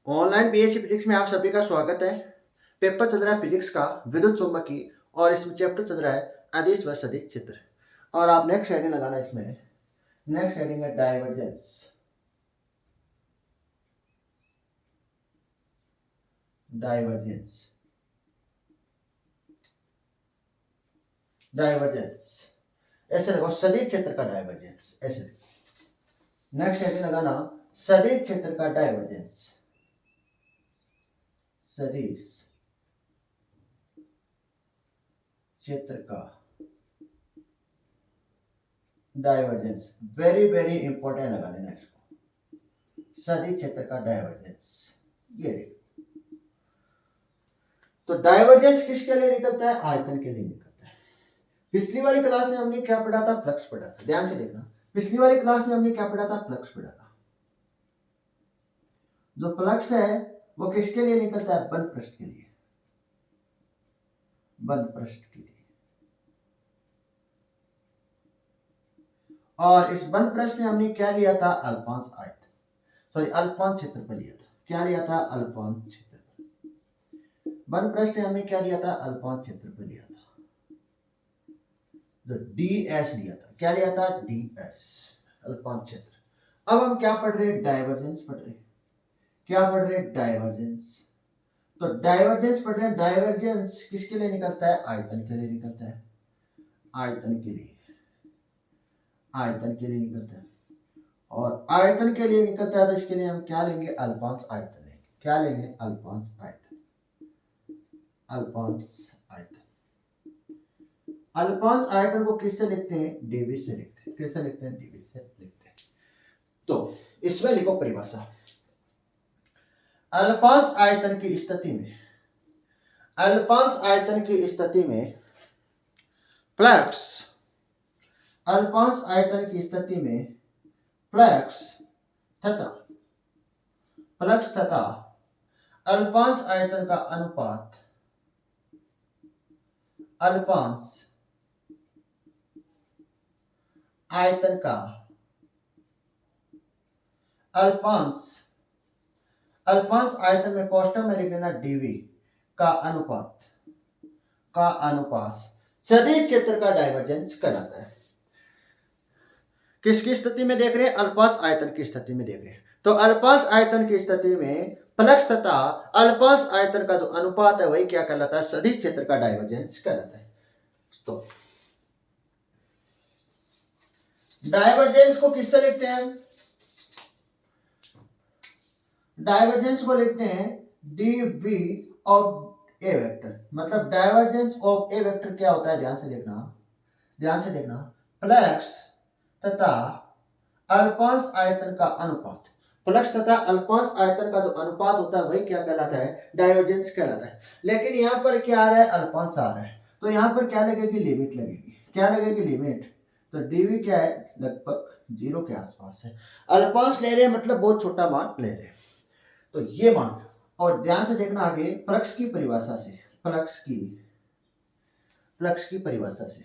Online BSc physics में आप सभी का स्वागत है। पेपर चल रहा है फिजिक्स का विद्युत चुम्बकी और इसमें चैप्टर चल रहा है अदिश व सदिश क्षेत्र। और आप नेक्स्ट हेडिंग लगाना इसमें। नेक्स्ट हेडिंग है डाइवर्जेंस। डाइवर्जेंस डाइवर्जेंस ऐसे लगाओ, सदिश क्षेत्र का डाइवर्जेंस ऐसे। नेक्स्ट हेडिंग लगाना सदिश क्षेत्र का डाइवर्जेंस। सदिश क्षेत्र का डाइवर्जेंस वेरी वेरी इंपॉर्टेंट लगा लेना इसको। सदिश क्षेत्र का डाइवर्जेंस ये तो डाइवर्जेंस किसके लिए निकलता है? आयतन के लिए निकलता है। पिछली वाली क्लास में हमने क्या पढ़ा था? फ्लक्स पढ़ा था। ध्यान से देखना, पिछली वाली क्लास में हमने क्या पढ़ा था? फ्लक्स पढ़ा था। जो फ्लक्स है वो किसके लिए निकलता है? बंद पृष्ठ के लिए। बंद पृष्ठ के लिए। और इस बंद पृष्ठ में हमने क्या लिया था? अल्पांश आयतन, सॉरी अल्पांश क्षेत्रफल लिया था। क्या लिया था? अल्पांश क्षेत्रफल। बंद पृष्ठ में हमने क्या लिया था? अल्पांश क्षेत्रफल लिया था, जो ds लिया था। क्या लिया था? ds, अल्पांश क्षेत्र। अब हम क्या पढ़ रहे हैं? डाइवर्जेंस पढ़ रहे हैं। क्या पढ़ रहे हैं? डाइवर्जेंस। तो डाइवर्जेंस पढ़ रहे हैं। डाइवर्जेंस किसके लिए निकलता है? आयतन के लिए निकलता है। आयतन के लिए, आयतन के लिए निकलता है। और आयतन के लिए निकलता है तो इसके लिए हम क्या लेंगे? अल्पांश आयतन लेंगे। क्या लेंगे? अल्पांश आयतन। अल्पांश आयतन। अल्पांश आयतन को किससे लिखते हैं? dv से लिखते हैं। किससे लिखते हैं? dv से लिखते हैं। तो इसमें लिखो परिभाषा। अल्पांश आयतन की स्थिति में, अल्पांश आयतन की स्थिति में फ्लक्स, अल्पांश आयतन की स्थिति में फ्लक्स तथा अल्पांश आयतन का अनुपात, अल्पांश आयतन का, अल्पांश आयतन में कोष्ठक में लिख लेना dv का अनुपात, सदिश क्षेत्र का डाइवर्जेंस कहलाता है। किसकी स्थिति में देख रहे हैं? अल्पांश आयतन की स्थिति में देख रहे हैं। तो अल्पांश आयतन की स्थिति में फ्लक्स तथा अल्पांश आयतन का जो अनुपात है वही क्या कहलाता है? सदिश क्षेत्र का डाइवर्जेंस कहलाता है। तो डाइवर्जेंस को किससे लिखते हैं? डाइवर्जेंस को लिखते हैं dv ऑफ ए वेक्टर। मतलब डाइवर्जेंस ऑफ ए वेक्टर क्या होता है? ध्यान से देखना, ध्यान से देखना। फ्लक्स तथा अल्पांश आयतन का अनुपात, फ्लक्स तथा अल्पांश आयतन का जो अनुपात होता है वही क्या कहलाता है? डाइवर्जेंस कहलाता है। लेकिन यहाँ पर क्या आ रहा है? अल्पांश आ रहा है, तो यहाँ पर क्या लगेगी? लिमिट लगेगी। क्या लगेगी? लिमिट। तो dv क्या है? लगभग 0 के आसपास है। अल्पांश ले रहे हैं मतलब बहुत छोटा मान ले रहे हैं, तो ये मान। और ध्यान से देखना आगे फ्लक्स की परिभाषा से, फ्लक्स की परिभाषा से,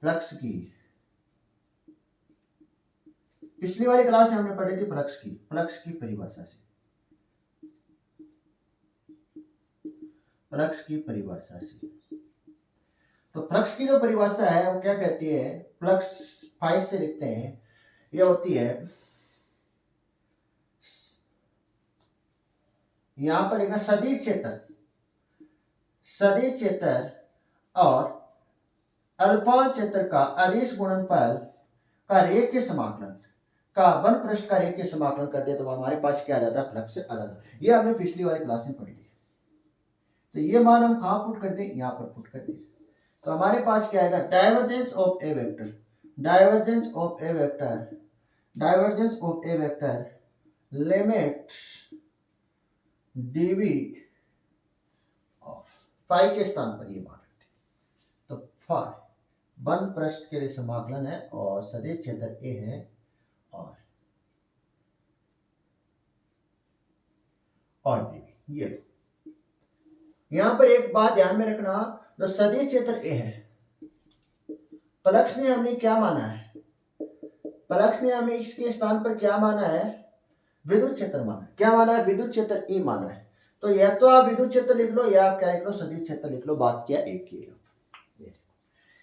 फ्लक्स की पिछली वाली क्लास में हमने पढ़ी थी फ्लक्स की परिभाषा से, फ्लक्स की परिभाषा से। तो फ्लक्स की जो परिभाषा है वो क्या कहती है? फ्लक्स 5 से लिखते हैं, ये होती है, यहां पर लिखना सदिश क्षेत्र और अल्पांश क्षेत्र का अदिश गुणनफल का रेखीय समाकलन का वन पृष्ठ का रेखीय समाकलन कर दिया तो हमारे पास क्या आ जाता है? फ्लक्स आ जाता है। ये हमने पिछली वाली क्लास में पढ़ लिया। तो ये मान हम कहां पुट कर दें? यहां पर पुट कर दें। तो हमारे पास क्या आएगा? Divergence of A vector, divergence of A vector, divergence of A vector limit dv और फाई के स्थान पर ये मान रखते हैं। तो फाई बंद पृष्ठ के लिए समाकलन है और सदिश क्षेत्र ए है। और dv ये यहां पर एक बात ध्यान में रखना, जो सदिश क्षेत्र ए है, फ्लक्स ने हमने क्या माना है? फ्लक्स ने हमें इसके स्थान पर क्या माना है? विद्युत क्षेत्र माना है। क्या माना है? विद्युत क्षेत्र ई माना है। तो या तो आप विद्युत क्षेत्र लिख लो या आप क्या लिख लो? सदिश क्षेत्र लिख लो। बात क्या एक ही है।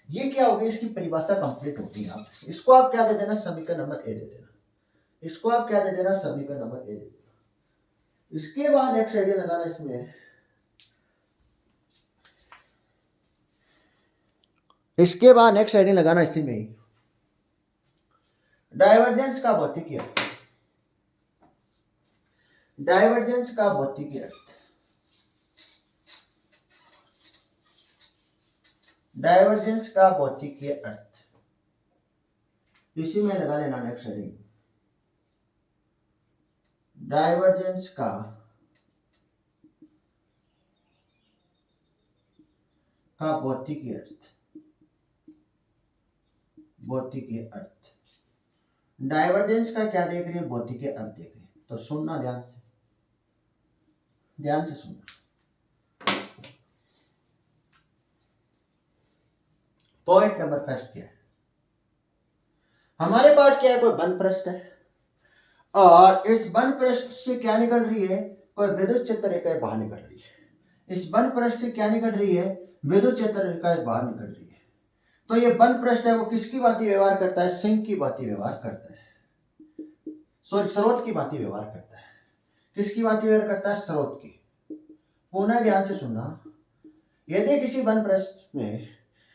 ये क्या होगी? इसकी परिभाषा कंप्लीट होती है। आप इसको आप क्या दे देना? समीकरण नंबर ए दे देना। इसको आप क्या दे देना? समीकरण नंबर ए दे देना। इसके बाद नेक्स्ट आइडिया लगाना इसमें, इसके बाद नेक्स्ट आइडिया लगाना इसी में ही, डाइवर्जेंस का भौतिकी अर्थ। डाइवर्जेंस का भौतिकी अर्थ, डाइवर्जेंस का भौतिकीय अर्थ, इसी में लगा लेना नेक्स्ट हेडिंग, डाइवर्जेंस का भौतिकीय अर्थ। भौतिकीय अर्थ, डाइवर्जेंस का क्या देख रहे हैं? भौतिकीय अर्थ देख रहे हैं। तो सुनना ध्यान से, ध्यान से सुनना। पॉइंट नंबर फर्स्ट क्या है? हमारे पास क्या है? कोई बंद पृष्ठ है और इस बंद पृष्ठ से क्या निकल रही है? कोई विद्युत क्षेत्र रेखा बाहर निकल रही है। इस बंद पृष्ठ से क्या निकल रही है? विद्युत क्षेत्र रेखा बाहर निकल रही है। तो ये बंद पृष्ठ है वो किसकी भांति व्यवहार करता है? सिंक की भांति व्यवहार करता है। सॉरी, स्रोत की भांति व्यवहार करता है। किसकी भांति व्यवहार करता है? स्रोत की। पुनः ध्यान से सुनना। यदि किसी बंद पृष्ठ में,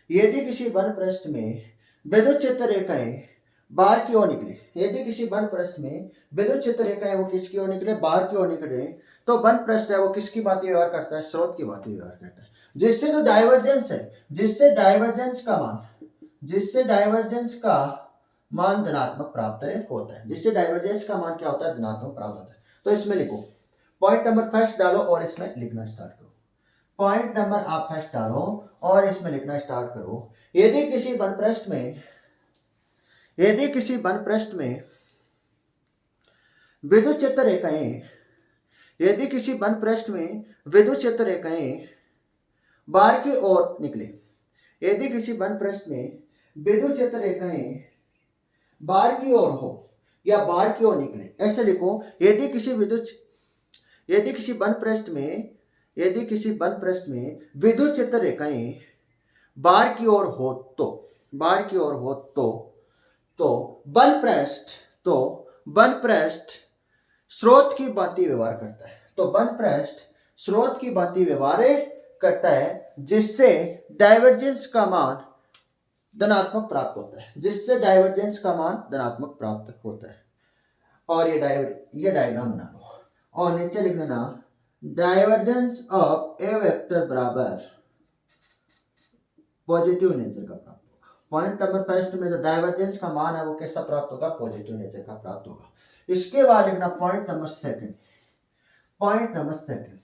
यदि किसी बंद पृष्ठ में विद्युत क्षेत्र रेखाएं बाहर की ओर निकले, यदि किसी बंद पृष्ठ में विद्युत क्षेत्र रेखाएं वो किसकी ओर निकले? बाहर की ओर निकले, तो बंद पृष्ठ है वो किसकी भांति व्यवहार करता है? स्रोत की भांति व्यवहार करता है। जिससे जो डाइवर्जेंस है, जिससे डाइवर्जेंस का मान, जिससे डाइवर्जेंस का मान धनात्मक प्राप्त होता है। जिससे डाइवर्जेंस का मान क्या होता है? धनात्मक प्राप्त होता है। तो इसमें लिखो, पॉइंट नंबर फर्स्ट डालो और इसमें लिखना स्टार्ट करो। पॉइंट नंबर आप फर्स्ट डालो और इसमें लिखना स्टार्ट करो। यदि किसी बंद पृष्ठ में, यदि किसी बंद पृष्ठ में विद्युत क्षेत्र रेखाएं, यदि किसी बंद पृष्ठ में विद्युत क्षेत्र रेखाएं बाहर की ओर निकले, यदि किसी बंद पृष्ठ में विद्युत क्षेत्र रेखाएं बाहर की ओर हो या बाहर की ओर निकले, ऐसे लिखो। यदि किसी विद्युत, यदि किसी बंद पृष्ठ में, यदि किसी बंद पृष्ठ में विद्युत क्षेत्र रेखाएं बाहर की ओर हो तो, बाहर की ओर हो तो बंद पृष्ठ, तो बंद पृष्ठ स्रोत की भांति व्यवहार करता है। तो बंद पृष्ठ स्रोत की भांति व्यवहार करता है, जिससे डाइवर्जेंस का मान धनात्मक प्राप्त होता है, जिससे डाइवर्जेंस का मान धनात्मक प्राप्त होता है। और ये डायग्राम बना लो और नीचे लिख लेना, डाइवर्जेंस ऑफ ए वेक्टर बराबर पॉजिटिव नेचर का प्राप्त होगा। पॉइंट नंबर फर्स्ट में जो डाइवर्जेंस का मान है वो कैसा प्राप्त होगा? पॉजिटिव नेचर का प्राप्त होगा। इसके बाद लिखना point number second. Point number second,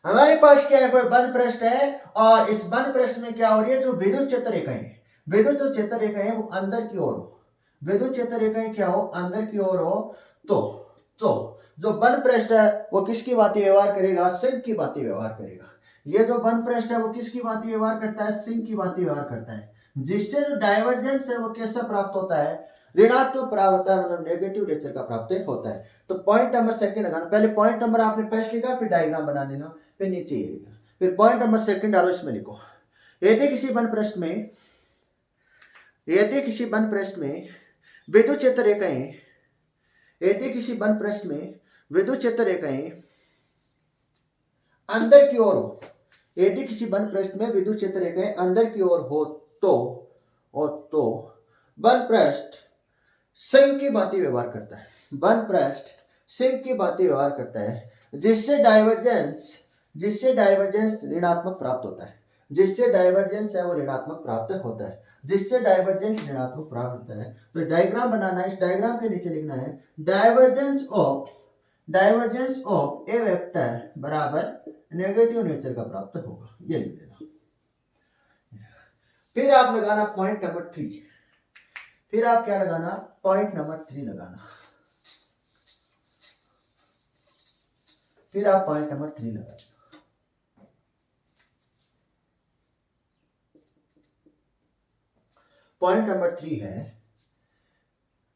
हमारे पास क्या है? कोई बंद पृष्ठ है और इस बंद पृष्ठ में क्या हो रही है? जो विद्युत क्षेत्र रेखाएं, विद्युत जो क्षेत्र रेखाएं वो अंदर की ओर हो, विद्युत क्षेत्र रेखाएं क्या हो? अंदर की ओर हो। तो जो बंद पृष्ठ है वो किसकी भांति व्यवहार करेगा? सिंक की भांति व्यवहार करेगा। ये जो बंद पृष्ठ है वो किसकी भांति व्यवहार करता है? सिंक की भांति व्यवहार करता है। जिससे जो डाइवर्जेंस है वो कैसा प्राप्त होता है? ऋणात्मक प्राप्त होता है, मतलब नेगेटिव नेचर का प्राप्त होता है। तो पॉइंट नंबर सेकंड लगाना। पहले पॉइंट नंबर आपने फर्स्ट लिखा, फिर डायग्राम बना लेना, फिर नीचे ये लिखना, फिर पॉइंट नंबर सेकंड डालो, इसमें लिखो। यदि किसी बंद पृष्ठ में, यदि किसी बंद पृष्ठ में विद्युत क्षेत्र रेखाएं, यदि किसी बंद पृष्ठ में विद्युत क्षेत्र रेखाएं अंदर की ओर हो, यदि किसी बंद पृष्ठ में विद्युत क्षेत्र रेखाएं अंदर की ओर हो तो बंद पृष्ठ सिंक की भांति व्यवहार करता है। बंद पृष्ठ सिंक की भांति व्यवहार करता है, जिससे डाइवर्जेंस ऋणात्मक प्राप्त होता है, जिससे डाइवर्जेंस है वो ऋणात्मक प्राप्त होता है, जिससे डाइवर्जेंस ऋणात्मक प्राप्त होता है। तो डायग्राम बनाना है, इस डायग्राम के नीचे लिखना है, डाइवर्जेंस ऑफ ए वेक्टर बराबर नेगेटिव नेचर का प्राप्त होगा। ये लिख देना। फिर आप लगाना पॉइंट नंबर 3। फिर आप क्या लगाना? पॉइंट नंबर 3 लगाना। फिर आप पॉइंट नंबर 3 लगाना। पॉइंट नंबर 3 है,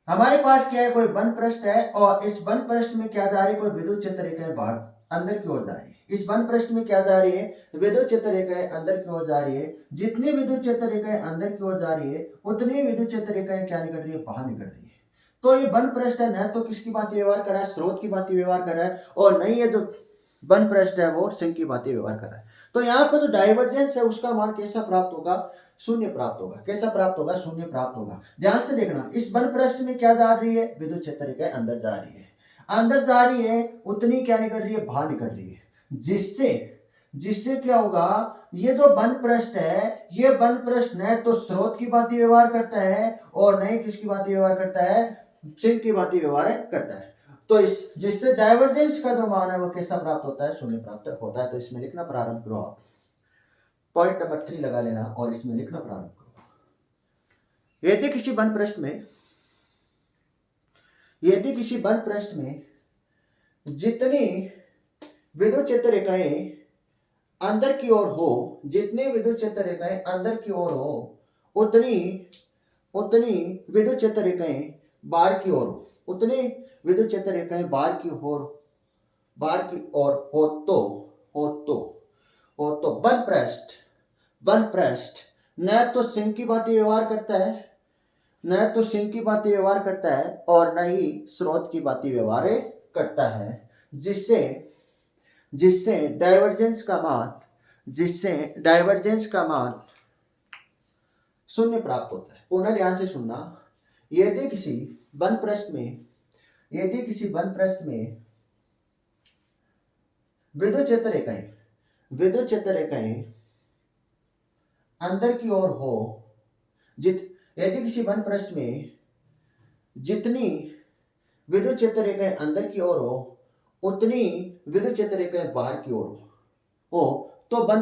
हमारे पास क्या है, कोई वन पृष्ठ है और इस वन पृष्ठ में क्या जा रही है, कोई विद्युत क्षेत्र रेखाएं बाहर अंदर की ओर जा रही है। इस वन पृष्ठ में क्या जा रही है, विद्युत क्षेत्र रेखाएं अंदर की ओर जा रही है। जितनी विद्युत क्षेत्र रेखाएं अंदर की ओर जा रही है उतनी विद्युत क्षेत्र रेखाएं क्या निकल रही है, बाहर निकल रही है। तो ये वन पृष्ठ है न तो किसकी भांति व्यवहार कर रहा है, स्रोत की भांति व्यवहार कर रहा है, और नहीं है जो वन पृष्ठ है वो सिंक की भांति व्यवहार कर रहा है। तो यहाँ पर जो डाइवर्जेंस है उसका मान कैसा प्राप्त होगा, शून्य प्राप्त होगा। कैसा प्राप्त होगा, शून्य प्राप्त होगा। ध्यान से देखना, इस वन पृष्ठ में क्या जा रही है, विद्युत क्षेत्र रेखाएं अंदर जा रही है। अंदर जा रही है उतनी क्या निकल रही है, बाहर निकल रही है। जिससे जिससे क्या होगा, ये जो वन पृष्ठ है ये वन पृष्ठ न तो स्रोत की भांति व्यवहार करता है और न ही किसकी भांति व्यवहार करता है, सिंक की भांति व्यवहार करता है। तो इस जिससे डाइवर्जेंस का जो मान है वो कैसा प्राप्त होता है, शून्य प्राप्त होता है। तो इसमें लिखना प्रारंभ करो आप, पॉइंट नंबर 3 लगा लेना और इसमें लिखना प्रारंभ करो। यदि किसी वन पृष्ठ में जितनी विद्युत क्षेत्र रेखाएं अंदर की ओर हो, जितनी विद्युत क्षेत्र रेखाएं अंदर की ओर हो उतनी उतनी विद्युत क्षेत्र रेखाएं बाहर की ओर हो, उतनी विद्युत क्षेत्र रेखाएं बाहर की ओर हो तो वन पृष्ठ न तो सिंक की भांति व्यवहार करता है, और न ही स्रोत की भांति व्यवहार करता है। जिससे डाइवर्जेंस का मान शून्य प्राप्त होता है। पुनः ध्यान से सुनना, यदि किसी वन पृष्ठ में विद्युत क्षेत्र रेखाएं अंदर की ओर हो, यदि किसी वन पृष्ठ में जितनी विद्युत क्षेत्र रेखाएं अंदर की ओर हो उतनी विद्युत क्षेत्र रेखाएं बाहर की ओर हो तो वन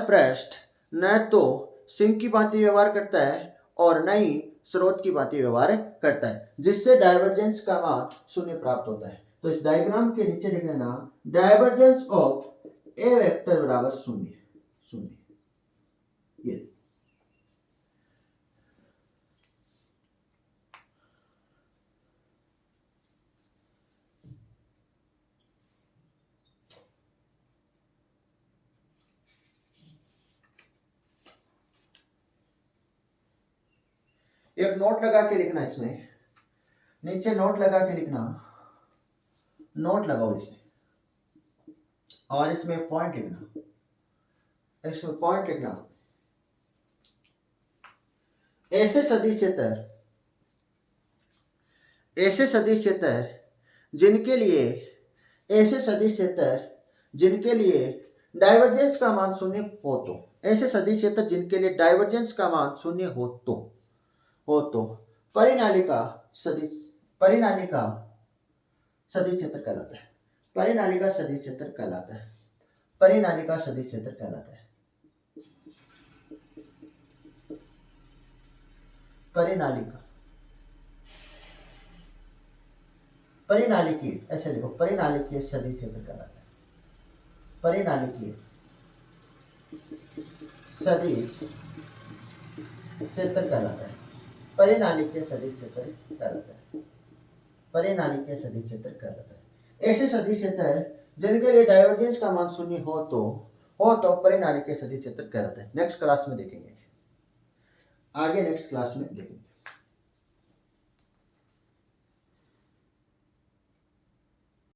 पृष्ठ न तो सिंक की भांति व्यवहार करता है और न ही स्रोत की भांति व्यवहार करता है, जिससे डाइवर्जेंस का मान शून्य प्राप्त होता है। तो इस डायग्राम के नीचे लिख लेना, डाइवर्जेंस ऑफ ए वेक्टर बराबर शून्य। ये एक नोट लगा के लिखना, इसमें नीचे नोट लगा के लिखना, नोट लगाओ इसे और इसमें पॉइंट लिखना, ऐसे सदिश क्षेत्र जिनके लिए डाइवर्जेंस का मान शून्य हो तो, ऐसे सदिश क्षेत्र जिनके लिए डाइवर्जेंस का मान शून्य हो तो परिनालिका सदिश क्षेत्र कहलाता है। परिनालिका सदिश क्षेत्र कहलाता है। परिनालिका ऐसे लिखो, परिनालिकीय सदिश क्षेत्र कहलाता है। परिनालिकीय सदिश क्षेत्र कहलाता है। परिनालिकीय सदिश क्षेत्र कहलाता है। ऐसे सदिश क्षेत्र जिनके लिए डाइवर्जेंस का मान शून्य हो तो परिनालिकीय सदिश क्षेत्र कहलाता है। नेक्स्ट क्लास में देखेंगे, आगे नेक्स्ट क्लास में देखेंगे।